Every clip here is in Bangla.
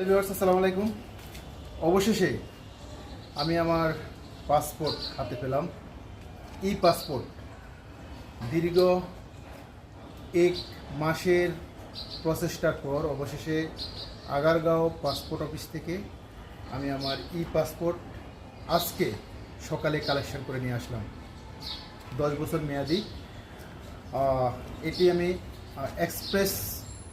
আসসালামু আলাইকুম। অবশেষে আমি আমার পাসপোর্ট হাতে পেলাম। ই পাসপোর্ট দীর্ঘ 1 মাসের প্রচেষ্টার পর অবশেষে আগারগাঁও পাসপোর্ট অফিস থেকে আমি আমার ই পাসপোর্ট আজকে সকালে কালেকশন করে নিয়ে আসলাম। 10 বছর মেয়াদি এটি আমি এক্সপ্রেস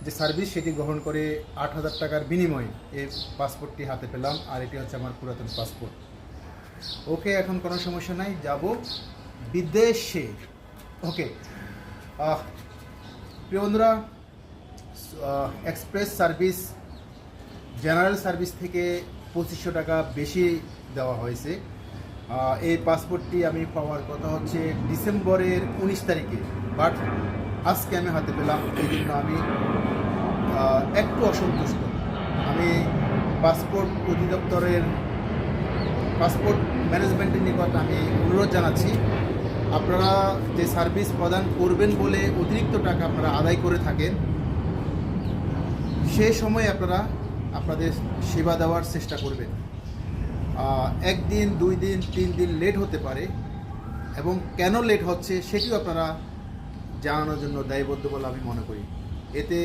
যে সার্ভিস সেটি গ্রহণ করে 8,000 টাকার বিনিময়ে এই পাসপোর্টটি হাতে পেলাম। আর এটি হচ্ছে আমার পুরাতন পাসপোর্ট। ওকে, এখন কোনো সমস্যা নাই, যাব বিদেশে। ওকে প্রিয় বন্ধুরা, এক্সপ্রেস সার্ভিস জেনারেল সার্ভিস থেকে 2500 টাকা বেশি দেওয়া হয়েছে। এই পাসপোর্টটি আমি পাওয়ার কথা হচ্ছে ডিসেম্বরের 19 তারিখে, বাট আজকে আমি হাতে পেলাম। এই জন্য আমি একটু অসন্তুষ্ট। আমি পাসপোর্ট অধিদপ্তরের পাসপোর্ট ম্যানেজমেন্টের নিকট আমি অনুরোধ জানাচ্ছি, আপনারা যে সার্ভিস প্রদান করবেন বলে অতিরিক্ত টাকা আপনারা আদায় করে থাকেন, সেই সময় আপনারা আপনাদের সেবা দেওয়ার চেষ্টা করবেন। 1 দিন 2 দিন 3 দিন লেট হতে পারে, এবং কেন লেট হচ্ছে সেটিও আপনারা জানানোর জন্য দায়বদ্ধ বলে আমি মনে করি। এতে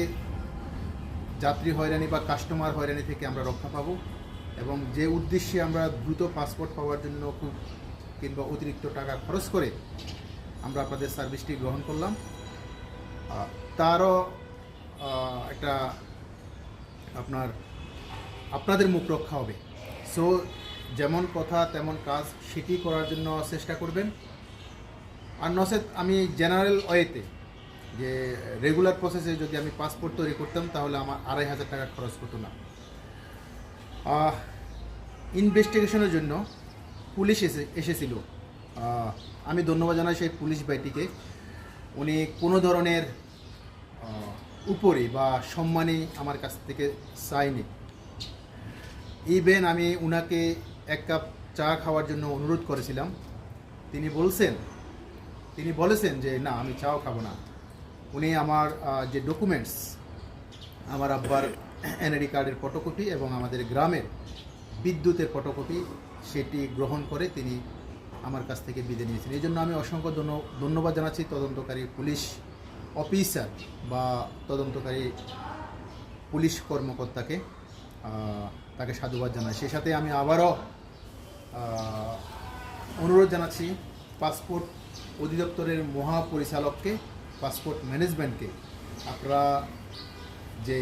যাত্রী হয়রানি বা কাস্টমার হয়রানি থেকে আমরা রক্ষা পাব, এবং যে উদ্দেশ্যে আমরা দ্রুত পাসপোর্ট পাওয়ার জন্য কিংবা অতিরিক্ত টাকা খরচ করে আমরা আপনাদের সার্ভিসটি গ্রহণ করলাম, তারও একটা আপনাদের মুখ রক্ষা হবে। সো যেমন কথা তেমন কাজ, সেটি করার জন্য চেষ্টা করবেন। আর নচেত আমি জেনারেল ওয়েতে যে রেগুলার প্রসেসে যদি আমি পাসপোর্ট তৈরি করতাম তাহলে আমার 2,500 টাকা খরচ হতো না। ইনভেস্টিগেশনের জন্য পুলিশ এসেছিল। আমি ধন্যবাদ জানাই সেই পুলিশ ভাইটিকে। উনি কোনো ধরনের উপরে বা সম্মানী আমার কাছ থেকে চাইনি। ইভেন আমি উনাকে 1 কাপ চা খাওয়ার জন্য অনুরোধ করেছিলাম। তিনি বলেছেন যে না, আমি চাও খাবো না। উনি আমার যে ডকুমেন্টস, আমার আব্বার এনআইডি কার্ডের ফটোকপি এবং আমাদের গ্রামের বিদ্যুতের ফটোকপি, সেটি গ্রহণ করে তিনি আমার কাছ থেকে বিদায় নিয়েছেন। এই জন্য আমি অসংখ্য ধন্যবাদ জানাচ্ছি তদন্তকারী পুলিশ অফিসার বা তদন্তকারী পুলিশ কর্মকর্তাকে, তাকে সাধুবাদ জানাই। সেই সাথে আমি আবারও অনুরোধ জানাচ্ছি পাসপোর্ট অধিদপ্তরের মহাপরিচালককে, পাসপোর্ট ম্যানেজমেন্টকে, আপনারা যে